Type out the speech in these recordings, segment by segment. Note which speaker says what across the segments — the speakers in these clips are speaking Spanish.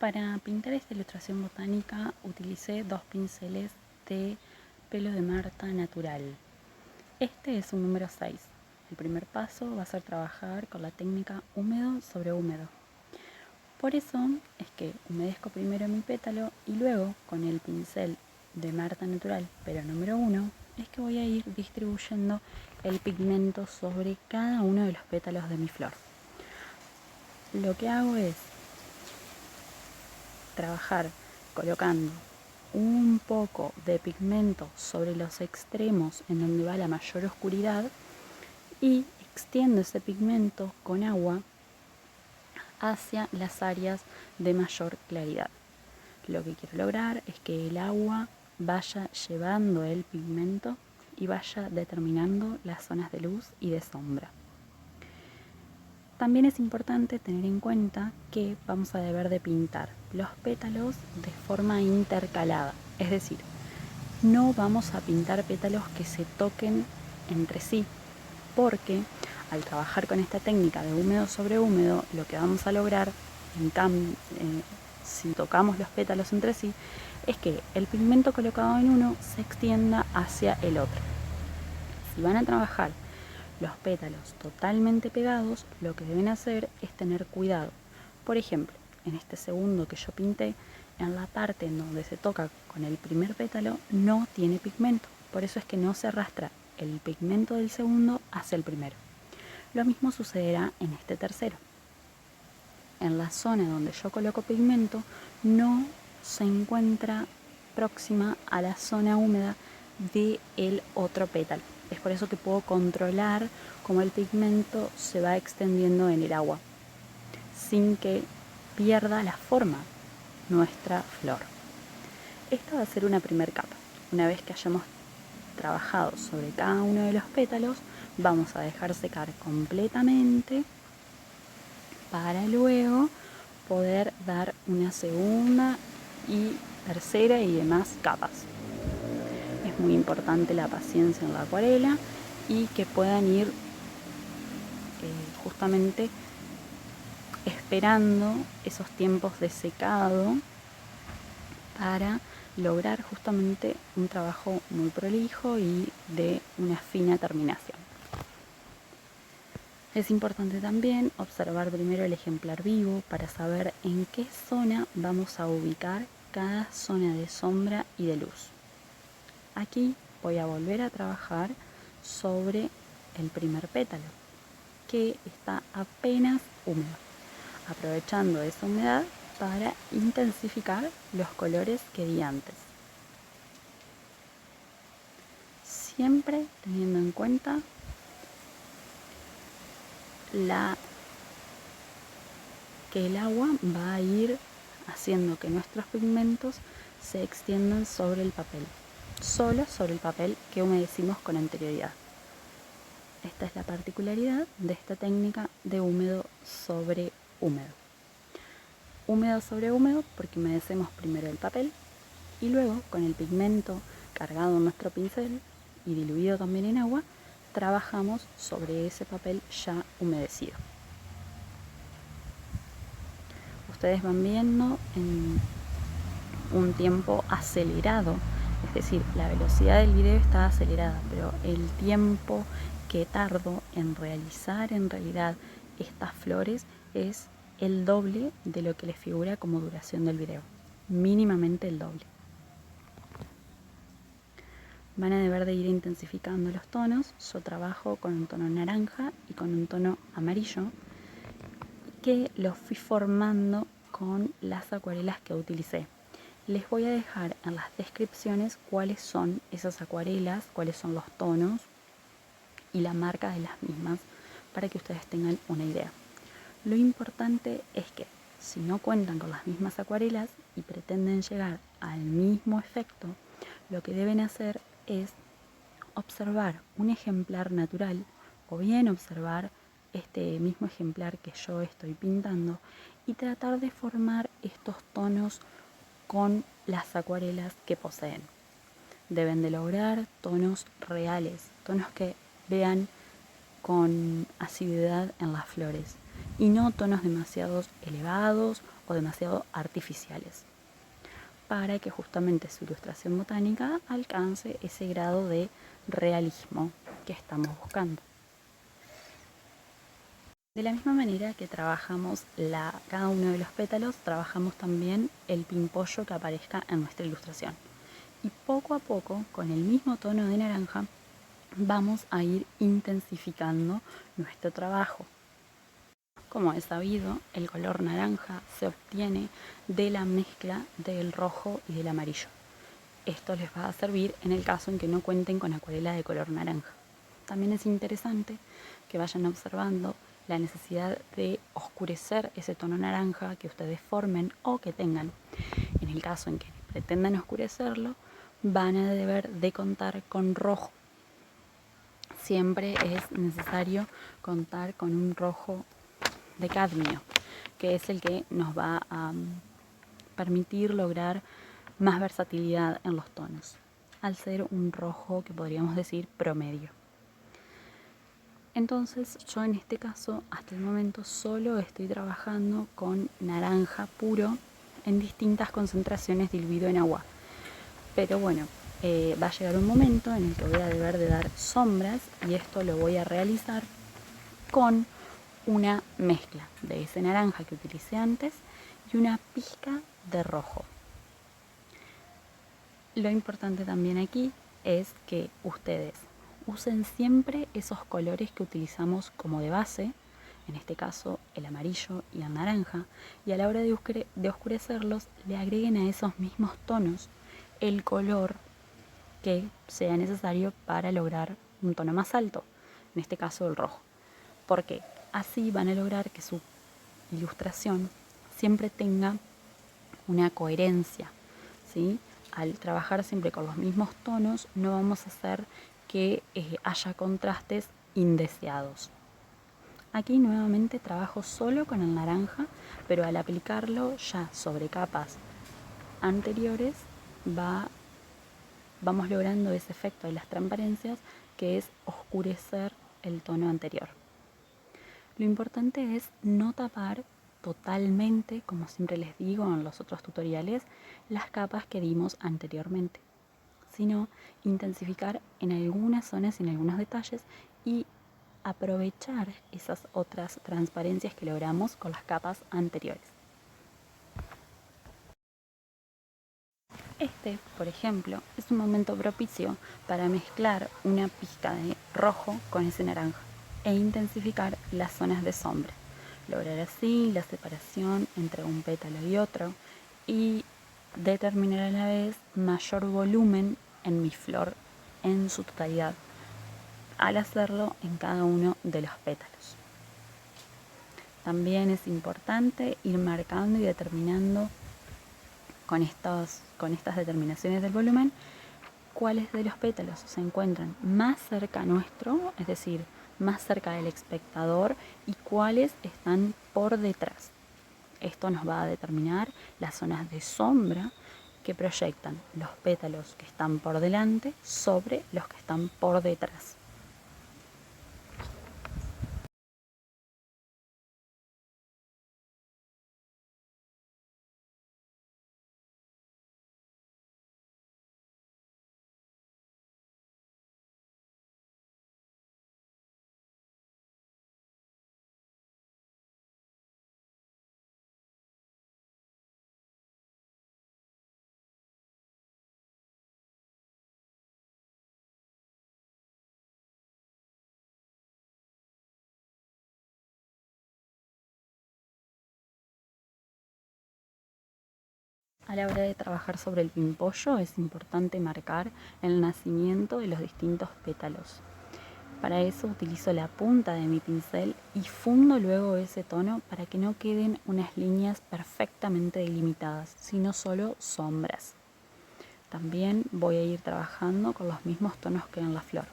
Speaker 1: Para pintar esta ilustración botánica utilicé 2 pinceles de pelo de Marta natural. Este es un número 6. El primer paso va a ser trabajar con la técnica húmedo sobre húmedo. Por eso es que humedezco primero mi pétalo y luego con el pincel de Marta natural, pero número 1, es que voy a ir distribuyendo el pigmento sobre cada uno de los pétalos de mi flor. Lo que hago es trabajar colocando un poco de pigmento sobre los extremos en donde va la mayor oscuridad y extiendo ese pigmento con agua hacia las áreas de mayor claridad. Lo que quiero lograr es que el agua vaya llevando el pigmento y vaya determinando las zonas de luz y de sombra. También es importante tener en cuenta que vamos a deber de pintar los pétalos de forma intercalada, es decir, no vamos a pintar pétalos que se toquen entre sí, porque al trabajar con esta técnica de húmedo sobre húmedo, lo que vamos a lograr, si tocamos los pétalos entre sí, es que el pigmento colocado en uno se extienda hacia el otro. Si van a trabajar los pétalos totalmente pegados, lo que deben hacer es tener cuidado. Por ejemplo, en este segundo que yo pinté, en la parte en donde se toca con el primer pétalo no tiene pigmento, por eso es que no se arrastra el pigmento del segundo hacia el primero. Lo mismo sucederá en este tercero. En la zona donde yo coloco pigmento no se encuentra próxima a la zona húmeda del otro pétalo. Es por eso que puedo controlar cómo el pigmento se va extendiendo en el agua, sin que pierda la forma nuestra flor. Esta va a ser una primera capa. Una vez que hayamos trabajado sobre cada uno de los pétalos, vamos a dejar secar completamente para luego poder dar una segunda y tercera y demás capas. Es muy importante la paciencia en la acuarela y que puedan ir justamente esperando esos tiempos de secado para lograr justamente un trabajo muy prolijo y de una fina terminación. Es importante también observar primero el ejemplar vivo para saber en qué zona vamos a ubicar cada zona de sombra y de luz. Aquí voy a volver a trabajar sobre el primer pétalo, que está apenas húmedo, aprovechando esa humedad para intensificar los colores que di antes. Siempre teniendo en cuenta que el agua va a ir haciendo que nuestros pigmentos se extiendan sobre el papel, solo sobre el papel que humedecimos con anterioridad. Esta es la particularidad de esta técnica de húmedo sobre húmedo. Húmedo sobre húmedo porque humedecemos primero el papel y luego con el pigmento cargado en nuestro pincel y diluido también en agua, trabajamos sobre ese papel ya humedecido. Ustedes van viendo en un tiempo acelerado, es decir, la velocidad del video está acelerada, pero el tiempo que tardo en realizar en realidad estas flores es el doble de lo que les figura como duración del video, mínimamente el doble. Van a deber de ir intensificando los tonos. Yo trabajo con un tono naranja y con un tono amarillo que los fui formando con las acuarelas que utilicé. Les voy a dejar en las descripciones cuáles son esas acuarelas, cuáles son los tonos y la marca de las mismas para que ustedes tengan una idea. Lo importante es que si no cuentan con las mismas acuarelas y pretenden llegar al mismo efecto, lo que deben hacer es observar un ejemplar natural o bien observar este mismo ejemplar que yo estoy pintando y tratar de formar estos tonos con las acuarelas que poseen. Deben de lograr tonos reales, tonos que vean con asiduidad en las flores y no tonos demasiado elevados o demasiado artificiales, para que justamente su ilustración botánica alcance ese grado de realismo que estamos buscando. De la misma manera que trabajamos cada uno de los pétalos, trabajamos también el pimpollo que aparezca en nuestra ilustración. Y poco a poco, con el mismo tono de naranja, vamos a ir intensificando nuestro trabajo. Como es sabido, el color naranja se obtiene de la mezcla del rojo y del amarillo. Esto les va a servir en el caso en que no cuenten con acuarela de color naranja. También es interesante que vayan observando la necesidad de oscurecer ese tono naranja que ustedes formen o que tengan. En el caso en que pretendan oscurecerlo, van a deber de contar con rojo. Siempre es necesario contar con un rojo de cadmio, que es el que nos va a permitir lograr más versatilidad en los tonos, al ser un rojo que podríamos decir promedio. Entonces yo en este caso hasta el momento solo estoy trabajando con naranja puro en distintas concentraciones diluido en agua. Pero bueno, va a llegar un momento en el que voy a deber de dar sombras y esto lo voy a realizar con una mezcla de ese naranja que utilicé antes y una pizca de rojo. Lo importante también aquí es que ustedes usen siempre esos colores que utilizamos como de base, en este caso el amarillo y el naranja, y a la hora de oscurecerlos le agreguen a esos mismos tonos el color que sea necesario para lograr un tono más alto, en este caso el rojo. Porque así van a lograr que su ilustración siempre tenga una coherencia, ¿sí? Al trabajar siempre con los mismos tonos, no vamos a hacer que haya contrastes indeseados. Aquí nuevamente trabajo solo con el naranja, pero al aplicarlo ya sobre capas anteriores vamos logrando ese efecto de las transparencias, que es oscurecer el tono anterior. Lo importante es no tapar totalmente, como siempre les digo en los otros tutoriales, las capas que dimos anteriormente, sino intensificar en algunas zonas y en algunos detalles y aprovechar esas otras transparencias que logramos con las capas anteriores. Este, por ejemplo, es un momento propicio para mezclar una pizca de rojo con ese naranja e intensificar las zonas de sombra. Lograr así la separación entre un pétalo y otro y determinar a la vez mayor volumen en mi flor en su totalidad al hacerlo en cada uno de los pétalos. También es importante ir marcando y determinando con estas determinaciones del volumen cuáles de los pétalos se encuentran más cerca nuestro, es decir, más cerca del espectador, y cuáles están por detrás. Esto nos va a determinar las zonas de sombra que proyectan los pétalos que están por delante sobre los que están por detrás. A la hora de trabajar sobre el pimpollo es importante marcar el nacimiento de los distintos pétalos. Para eso utilizo la punta de mi pincel y fundo luego ese tono para que no queden unas líneas perfectamente delimitadas, sino solo sombras. También voy a ir trabajando con los mismos tonos que en la flor.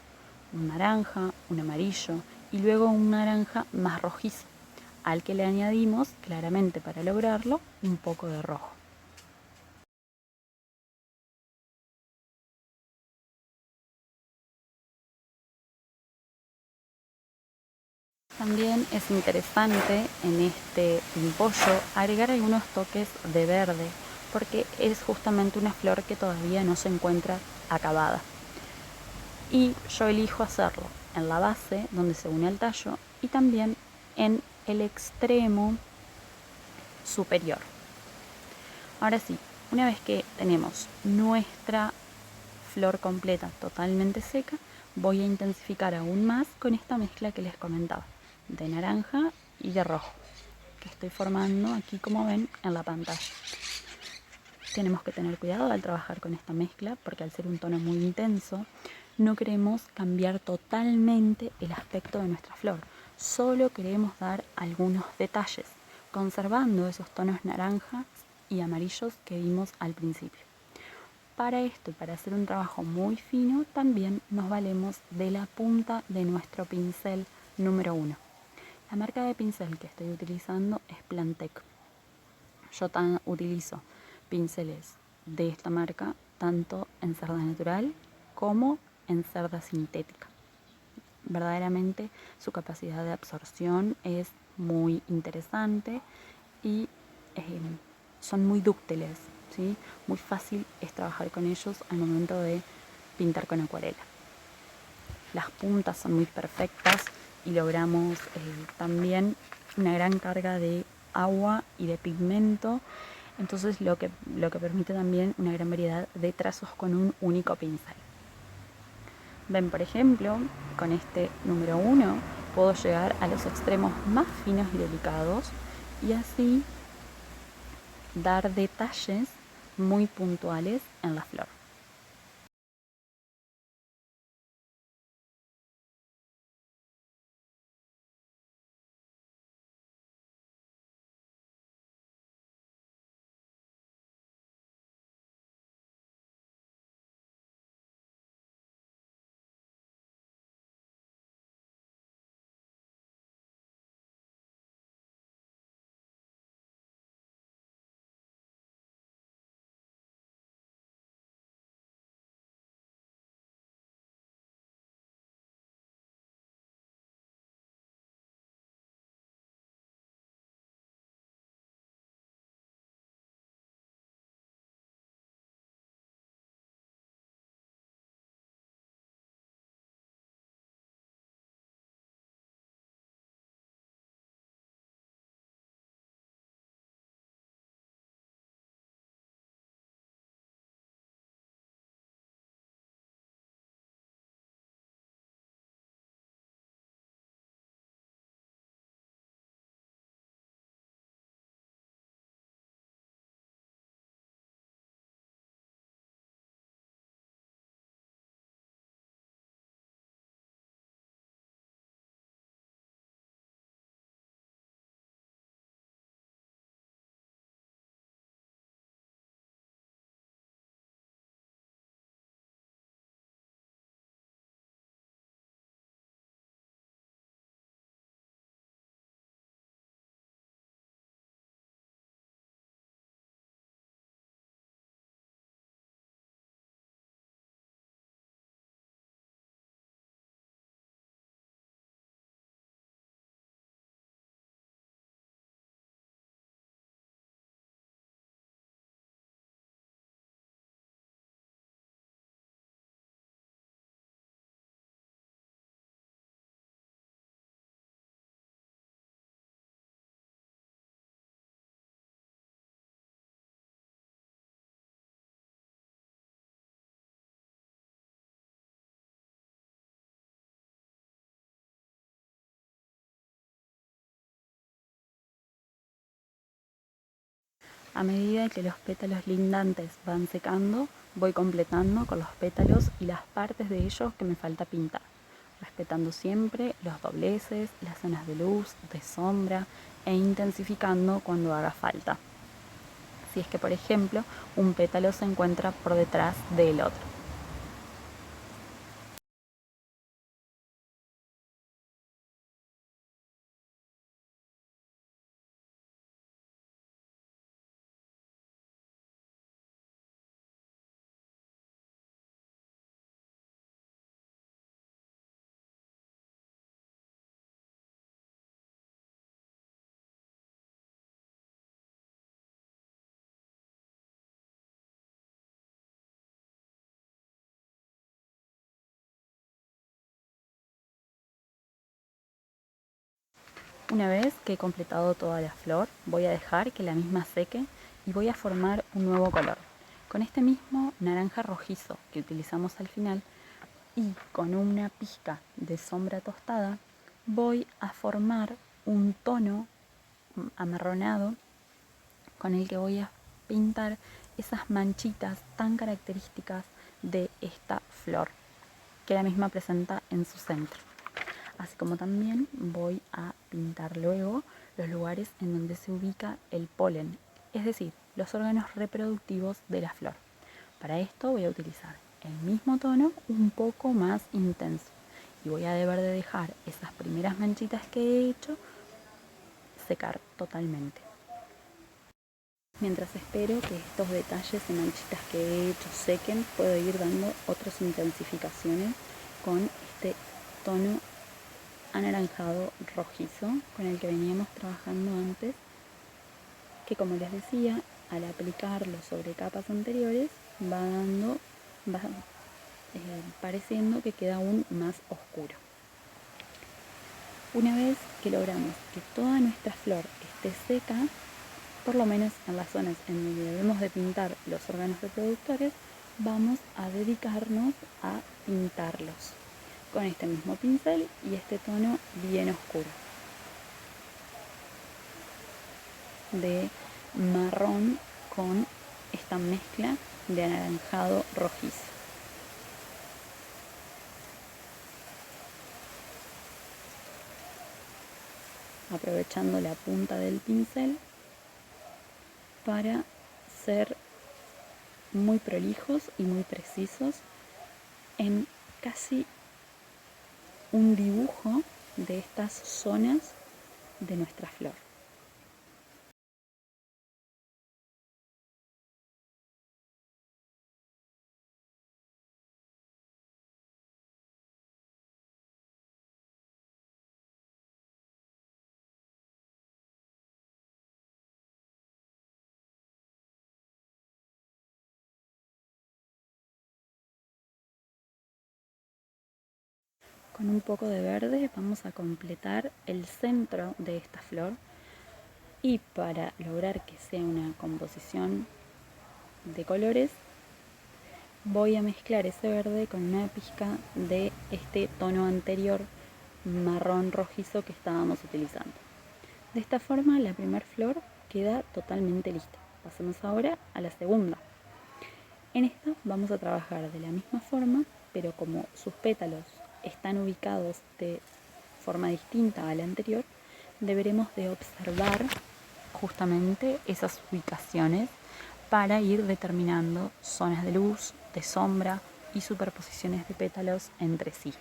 Speaker 1: Un naranja, un amarillo y luego un naranja más rojizo, al que le añadimos, claramente para lograrlo, un poco de rojo. También es interesante en este pimpollo agregar algunos toques de verde, porque es justamente una flor que todavía no se encuentra acabada. Y yo elijo hacerlo en la base, donde se une al tallo, y también en el extremo superior. Ahora sí, una vez que tenemos nuestra flor completa totalmente seca, voy a intensificar aún más con esta mezcla que les comentaba, de naranja y de rojo, que estoy formando aquí, como ven, en la pantalla. Tenemos que tener cuidado al trabajar con esta mezcla, porque al ser un tono muy intenso, no queremos cambiar totalmente el aspecto de nuestra flor, solo queremos dar algunos detalles, conservando esos tonos naranjas y amarillos que vimos al principio. Para esto y para hacer un trabajo muy fino, también nos valemos de la punta de nuestro pincel número 1. La marca de pincel que estoy utilizando es Plantec. Yo utilizo pinceles de esta marca tanto en cerda natural como en cerda sintética. Verdaderamente su capacidad de absorción es muy interesante y son muy dúctiles, ¿sí? Muy fácil es trabajar con ellos al momento de pintar con acuarela. Las puntas son muy perfectas y logramos también una gran carga de agua y de pigmento, entonces lo que permite también una gran variedad de trazos con un único pincel. Ven, por ejemplo, con este número 1 puedo llegar a los extremos más finos y delicados y así dar detalles muy puntuales en la flor. A medida que los pétalos lindantes van secando, voy completando con los pétalos y las partes de ellos que me falta pintar, respetando siempre los dobleces, las zonas de luz, de sombra e intensificando cuando haga falta. Si es que, por ejemplo, un pétalo se encuentra por detrás del otro. Una vez que he completado toda la flor, voy a dejar que la misma seque y voy a formar un nuevo color. Con este mismo naranja rojizo que utilizamos al final y con una pizca de sombra tostada, voy a formar un tono amarronado con el que voy a pintar esas manchitas tan características de esta flor que la misma presenta en su centro. Así como también voy a pintar luego los lugares en donde se ubica el polen, es decir, los órganos reproductivos de la flor. Para esto voy a utilizar el mismo tono un poco más intenso y voy a deber de dejar esas primeras manchitas que he hecho secar totalmente. Mientras espero que estos detalles y manchitas que he hecho sequen, puedo ir dando otras intensificaciones con este tono anaranjado rojizo con el que veníamos trabajando antes, que como les decía, al aplicarlo sobre capas anteriores va pareciendo que queda aún más oscuro. Una vez que logramos que toda nuestra flor esté seca, por lo menos en las zonas en donde debemos de pintar los órganos reproductores, vamos a dedicarnos a pintarlos con este mismo pincel y este tono bien oscuro de marrón con esta mezcla de anaranjado rojizo. Aprovechando la punta del pincel para ser muy prolijos y muy precisos en casi un dibujo de estas zonas de nuestra flor. Con un poco de verde vamos a completar el centro de esta flor y para lograr que sea una composición de colores voy a mezclar ese verde con una pizca de este tono anterior marrón rojizo que estábamos utilizando. De esta forma la primera flor queda totalmente lista. Pasemos ahora a la segunda. En esta vamos a trabajar de la misma forma, pero como sus pétalos están ubicados de forma distinta a la anterior, deberemos de observar justamente esas ubicaciones para ir determinando zonas de luz, de sombra y superposiciones de pétalos entre sí.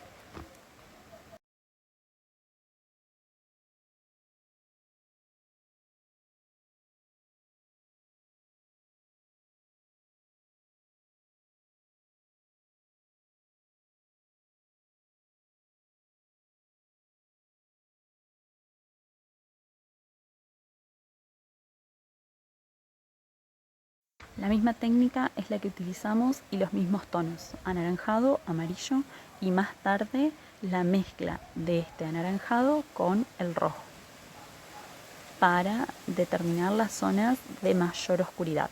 Speaker 1: La misma técnica es la que utilizamos y los mismos tonos, anaranjado, amarillo y más tarde la mezcla de este anaranjado con el rojo para determinar las zonas de mayor oscuridad.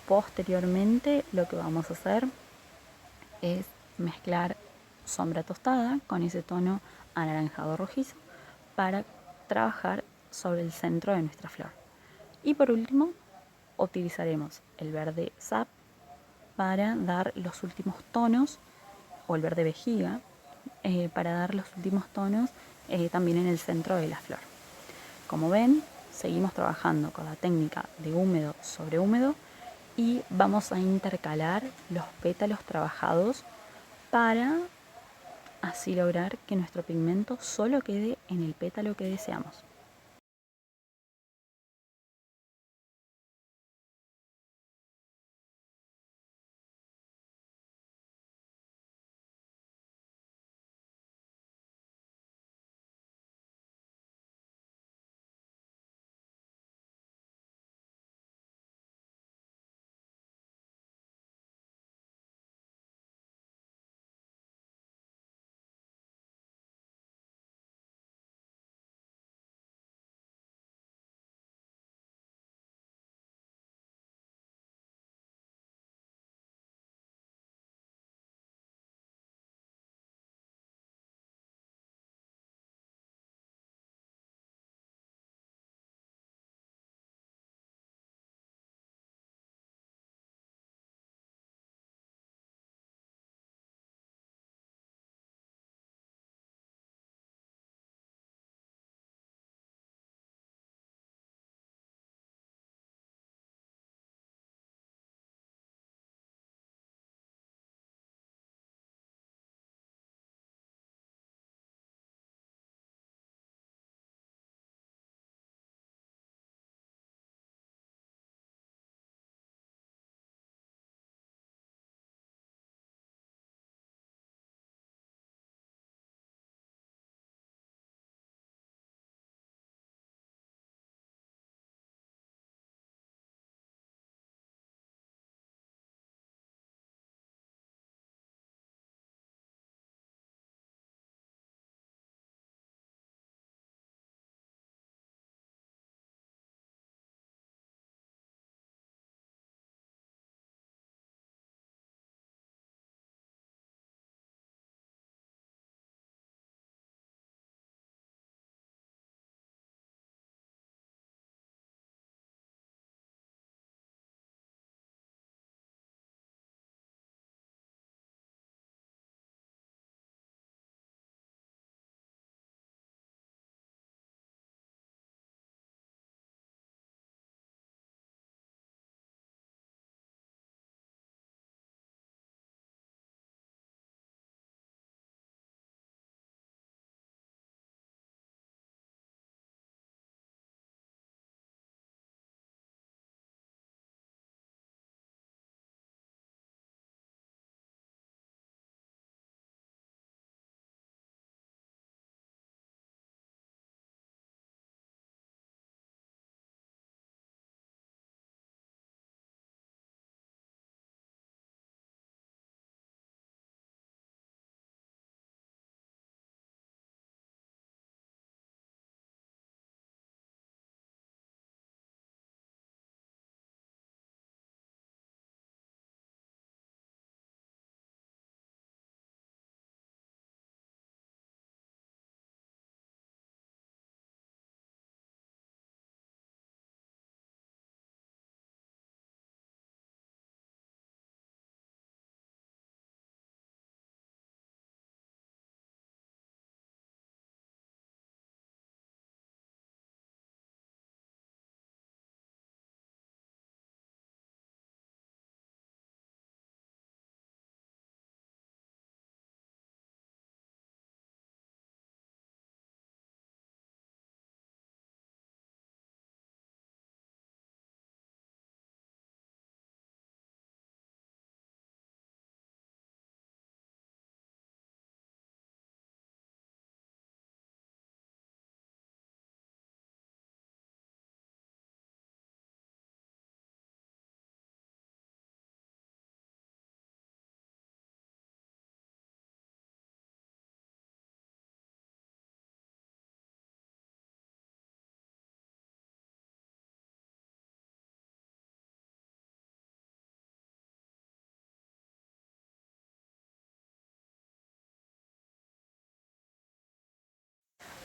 Speaker 1: Posteriormente lo que vamos a hacer es mezclar sombra tostada con ese tono anaranjado rojizo para trabajar sobre el centro de nuestra flor. Y por último, utilizaremos el verde sap para dar los últimos tonos, o el verde vejiga, para dar los últimos tonos también en el centro de la flor. Como ven, seguimos trabajando con la técnica de húmedo sobre húmedo y vamos a intercalar los pétalos trabajados para así lograr que nuestro pigmento solo quede en el pétalo que deseamos.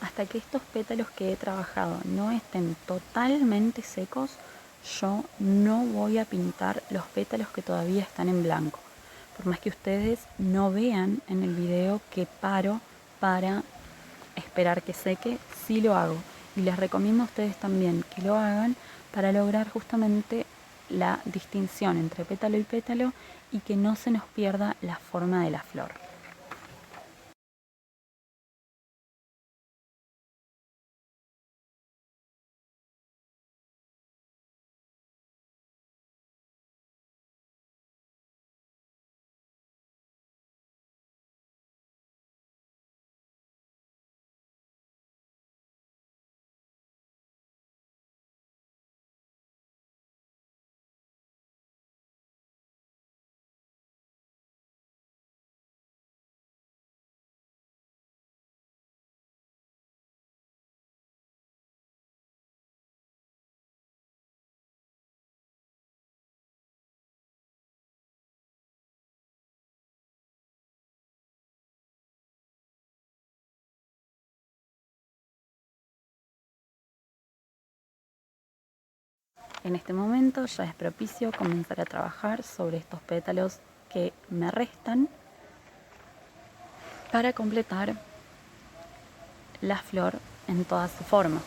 Speaker 1: hasta que estos pétalos que he trabajado no estén totalmente secos, yo no voy a pintar los pétalos que todavía están en blanco. Por más que ustedes no vean en el video que paro para esperar que seque, sí lo hago. Y les recomiendo a ustedes también que lo hagan para lograr justamente la distinción entre pétalo y pétalo y que no se nos pierda la forma de la flor. En este momento ya es propicio comenzar a trabajar sobre estos pétalos que me restan para completar la flor en toda su forma.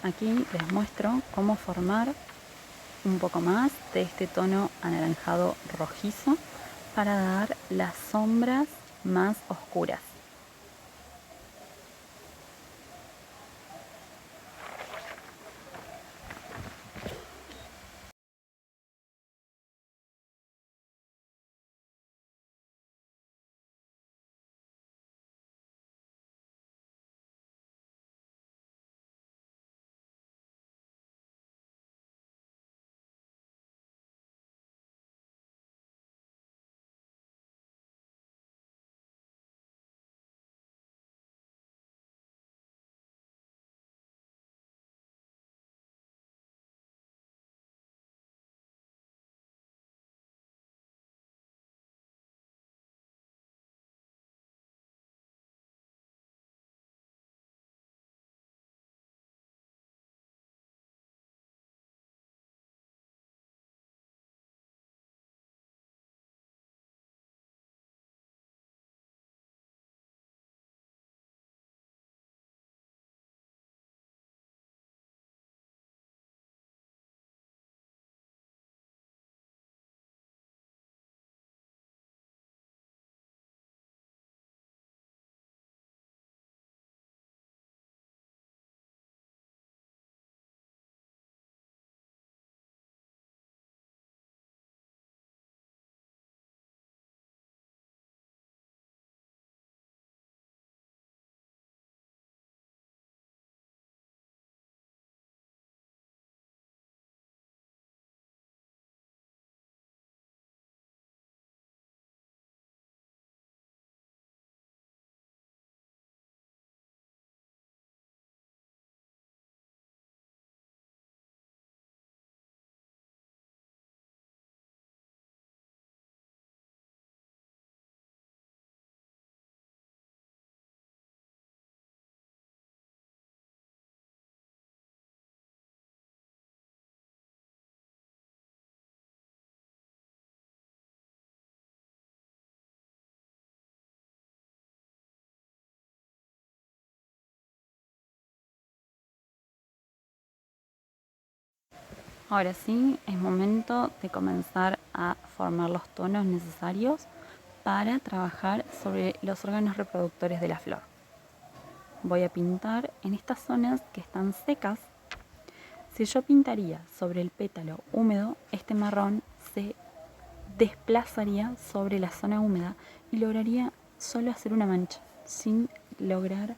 Speaker 1: Aquí les muestro cómo formar un poco más de este tono anaranjado rojizo para dar las sombras más oscuras. Ahora sí, es momento de comenzar a formar los tonos necesarios para trabajar sobre los órganos reproductores de la flor. Voy a pintar en estas zonas que están secas. Si yo pintaría sobre el pétalo húmedo, este marrón se desplazaría sobre la zona húmeda y lograría solo hacer una mancha, sin lograr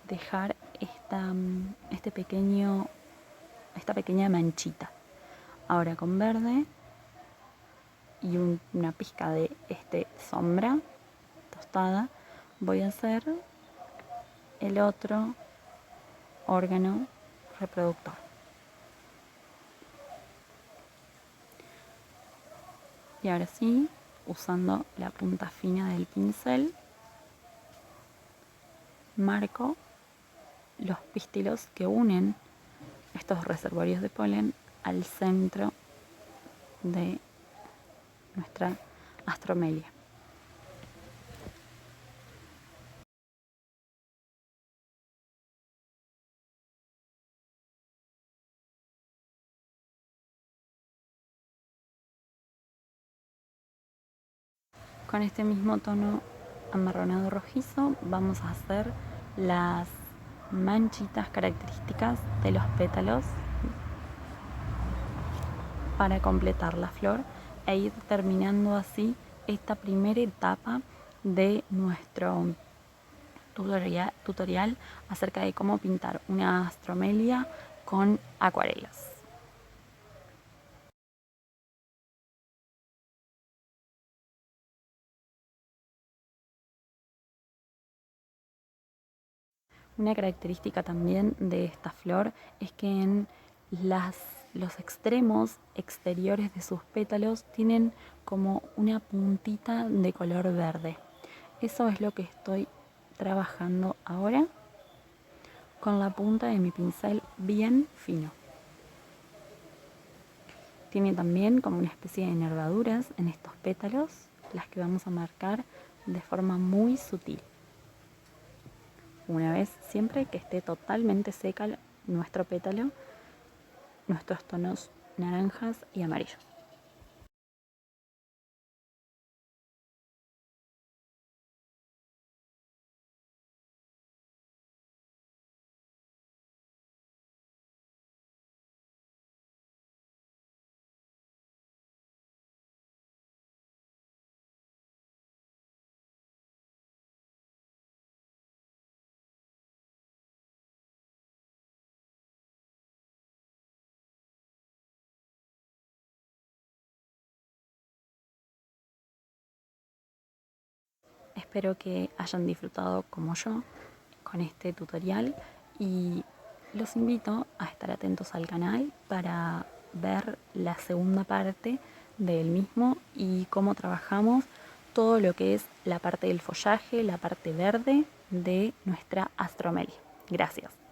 Speaker 1: dejar este pequeño esta pequeña manchita. Ahora con verde y una pizca de sombra tostada voy a hacer el otro órgano reproductor. Y ahora sí, usando la punta fina del pincel, marco los pistilos que unen estos reservorios de polen al centro de nuestra astromelia. Con este mismo tono amarronado rojizo vamos a hacer las manchitas características de los pétalos para completar la flor e ir terminando así esta primera etapa de nuestro tutorial acerca de cómo pintar una astromelia con acuarelas. Una característica también de esta flor es que en los extremos exteriores de sus pétalos tienen como una puntita de color verde. Eso es lo que estoy trabajando ahora con la punta de mi pincel bien fino. Tiene también como una especie de nervaduras en estos pétalos, las que vamos a marcar de forma muy sutil. Una vez siempre que esté totalmente seca nuestro pétalo, nuestros tonos naranjas y amarillos. Espero que hayan disfrutado como yo con este tutorial y los invito a estar atentos al canal para ver la segunda parte del mismo y cómo trabajamos todo lo que es la parte del follaje, la parte verde de nuestra astromelia. Gracias.